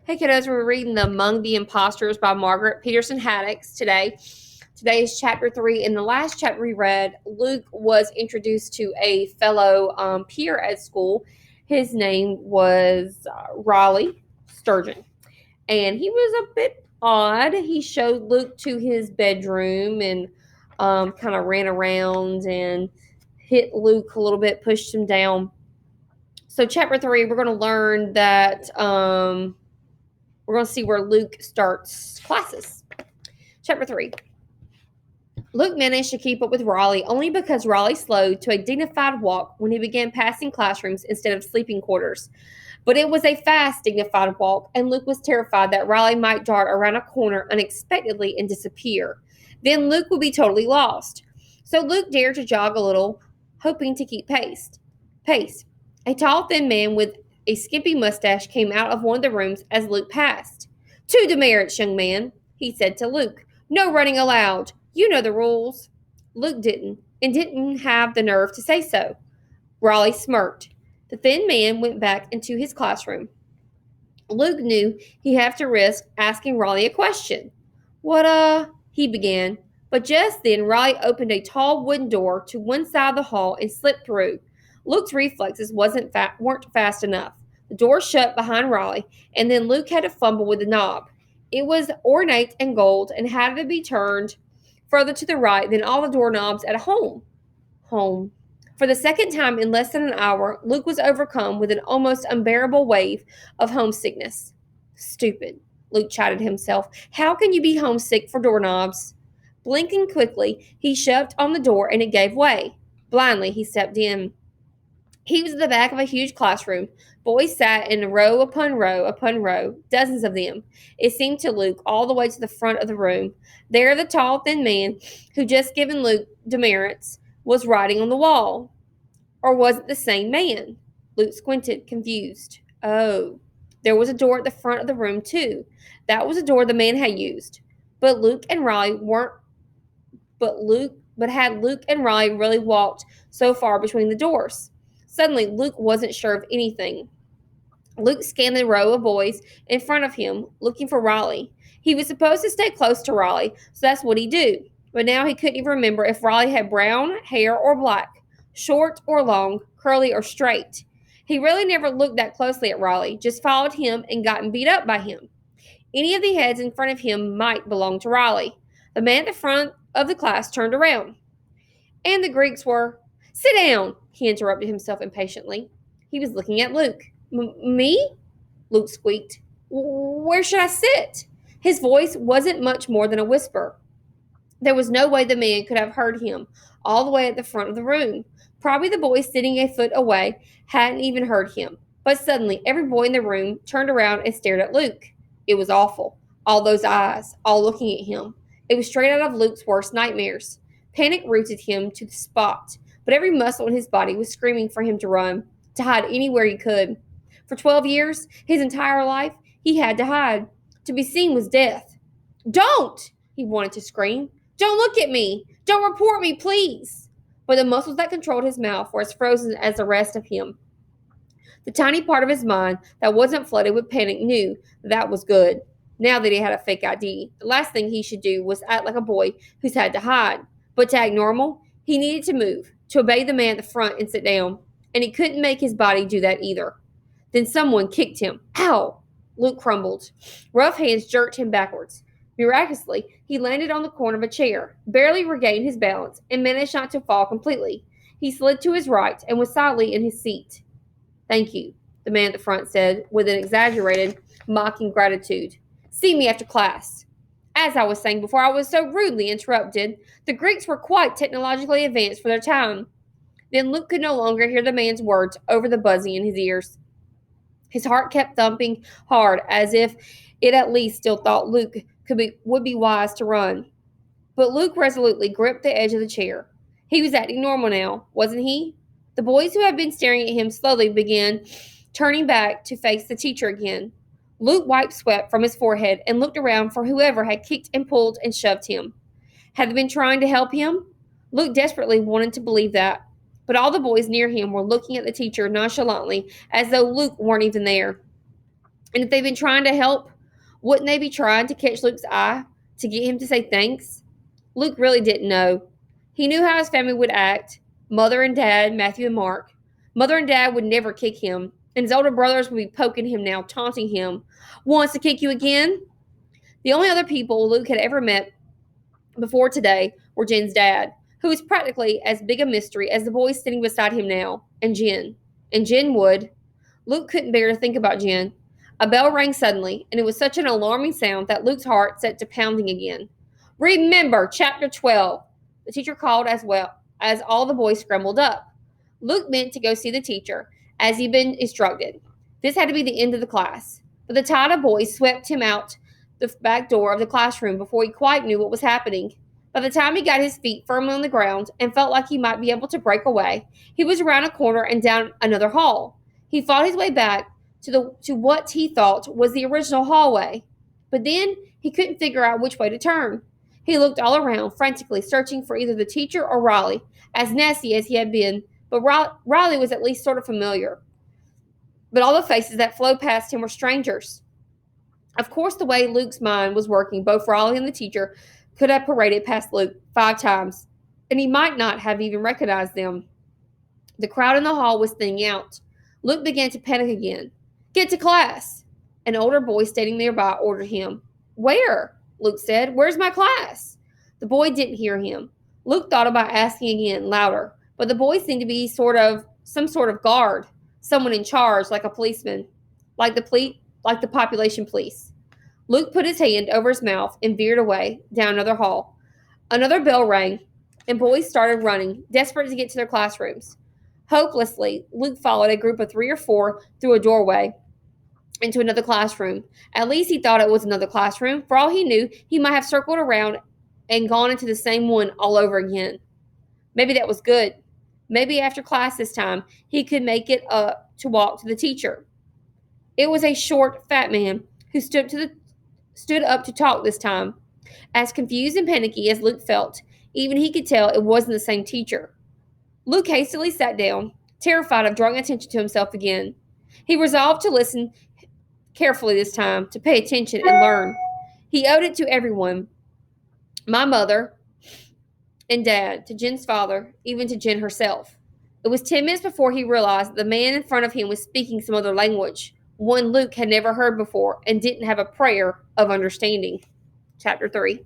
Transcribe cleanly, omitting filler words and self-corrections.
Hey kiddos, we're reading the Among the Impostors by Margaret Peterson Haddix today. Today is chapter 3. In the last chapter we read, Luke was introduced to a fellow peer at school. His name was Raleigh Sturgeon, and he was a bit odd. He showed Luke to his bedroom and kind of ran around and hit Luke a little bit, pushed him down. So chapter 3, we're going to learn that we're going to see where Luke starts classes. Chapter 3. Luke managed to keep up with Raleigh only because Raleigh slowed to a dignified walk when he began passing classrooms instead of sleeping quarters. But it was a fast, dignified walk, and Luke was terrified that Raleigh might dart around a corner unexpectedly and disappear. Then Luke would be totally lost. So Luke dared to jog a little, hoping to keep pace. A tall, thin man with a skimpy mustache came out of one of the rooms as Luke passed. "Two demerits, young man," he said to Luke. "No running allowed. You know the rules." Luke didn't have the nerve to say so. Raleigh smirked. The thin man went back into his classroom. Luke knew he'd have to risk asking Raleigh a question. "What, he began. But just then Raleigh opened a tall wooden door to one side of the hall and slipped through. Luke's reflexes weren't fast enough. The door shut behind Raleigh, and then Luke had to fumble with the knob. It was ornate and gold and had to be turned further to the right than all the doorknobs at home. For the second time in less than an hour, Luke was overcome with an almost unbearable wave of homesickness. "Stupid," Luke chided himself. "How can you be homesick for doorknobs?" Blinking quickly, he shoved on the door and it gave way. Blindly, he stepped in. He was at the back of a huge classroom. Boys sat in row upon row upon row, dozens of them. It seemed to Luke all the way to the front of the room. There, the tall, thin man who just given Luke demerits was writing on the wall. Or was it the same man? Luke squinted, confused. Oh, there was a door at the front of the room, too. That was a door the man had used. But Luke and Riley weren't. But had Luke and Riley really walked so far between the doors? Suddenly, Luke wasn't sure of anything. Luke scanned the row of boys in front of him, looking for Riley. He was supposed to stay close to Riley, so that's what he'd do. But now he couldn't even remember if Riley had brown hair or black, short or long, curly or straight. He really never looked that closely at Riley, just followed him and gotten beat up by him. Any of the heads in front of him might belong to Riley. The man at the front of the class turned around. And the Greeks were. "Sit down," he interrupted himself impatiently. He was looking at Luke. "Me?" Luke squeaked. "Where should I sit?" His voice wasn't much more than a whisper. There was no way the man could have heard him all the way at the front of the room. Probably the boy sitting a foot away hadn't even heard him. But suddenly, every boy in the room turned around and stared at Luke. It was awful. All those eyes, all looking at him. It was straight out of Luke's worst nightmares. Panic rooted him to the spot, but every muscle in his body was screaming for him to run, to hide anywhere he could. For 12 years, his entire life, he had to hide. To be seen was death. "Don't!" he wanted to scream. "Don't look at me! Don't report me, please!" But the muscles that controlled his mouth were as frozen as the rest of him. The tiny part of his mind that wasn't flooded with panic knew that was good. Now that he had a fake ID, the last thing he should do was act like a boy who's had to hide. But to act normal, he needed to move, to obey the man at the front and sit down. And he couldn't make his body do that either. Then someone kicked him. Ow! Luke crumbled. Rough hands jerked him backwards. Miraculously, he landed on the corner of a chair, barely regained his balance, and managed not to fall completely. He slid to his right and was solidly in his seat. "Thank you," the man at the front said, with an exaggerated, mocking gratitude. "See me after class." As I was saying before I was so rudely interrupted, the Greeks were quite technologically advanced for their time. Then Luke could no longer hear the man's words over the buzzing in his ears. His heart kept thumping hard, as if it at least still thought Luke would be wise to run. But Luke resolutely gripped the edge of the chair. He was acting normal now, wasn't he? The boys who had been staring at him slowly began turning back to face the teacher again. Luke wiped sweat from his forehead and looked around for whoever had kicked and pulled and shoved him. Had they been trying to help him? Luke desperately wanted to believe that. But all the boys near him were looking at the teacher nonchalantly, as though Luke weren't even there. And if they've been trying to help, wouldn't they be trying to catch Luke's eye to get him to say thanks? Luke really didn't know. He knew how his family would act, Mother and Dad, Matthew and Mark. Mother and Dad would never kick him, and his older brothers would be poking him now, taunting him. Wants to kick you again? The only other people Luke had ever met before today were Jen's dad, who was practically as big a mystery as the boy sitting beside him now, and Jen. And Jen would. Luke couldn't bear to think about Jen. A bell rang suddenly, and it was such an alarming sound that Luke's heart set to pounding again. Remember, chapter 12. The teacher called as well as all the boys scrambled up. Luke meant to go see the teacher, as he'd been instructed. This had to be the end of the class. But the tide of boys swept him out the back door of the classroom before he quite knew what was happening. By the time he got his feet firmly on the ground and felt like he might be able to break away, he was around a corner and down another hall. He fought his way back to what he thought was the original hallway. But then he couldn't figure out which way to turn. He looked all around, frantically searching for either the teacher or Riley, as nasty as he had been, but Riley was at least sort of familiar. But all the faces that flowed past him were strangers. Of course, the way Luke's mind was working, both Riley and the teacher could have paraded past Luke 5 times, and he might not have even recognized them. The crowd in the hall was thinning out. Luke began to panic again. Get to class! An older boy standing nearby ordered him. Where? Luke said. Where's my class? The boy didn't hear him. Luke thought about asking again, louder, but the boy seemed to be some sort of guard, someone in charge, like a policeman, like the population police. Luke put his hand over his mouth and veered away down another hall. Another bell rang, and boys started running, desperate to get to their classrooms. Hopelessly, Luke followed a group of 3 or 4 through a doorway into another classroom. At least he thought it was another classroom. For all he knew, he might have circled around and gone into the same one all over again. Maybe that was good. Maybe after class this time, he could make it up to walk to the teacher. It was a short, fat man who stood up to talk this time. As confused and panicky as Luke felt, even he could tell it wasn't the same teacher. Luke hastily sat down, terrified of drawing attention to himself again. He resolved to listen carefully this time, to pay attention and learn. He owed it to everyone. My mother and Dad, to Jen's father, even to Jen herself. It was 10 minutes before he realized the man in front of him was speaking some other language, one Luke had never heard before and didn't have a prayer of understanding. Chapter 3.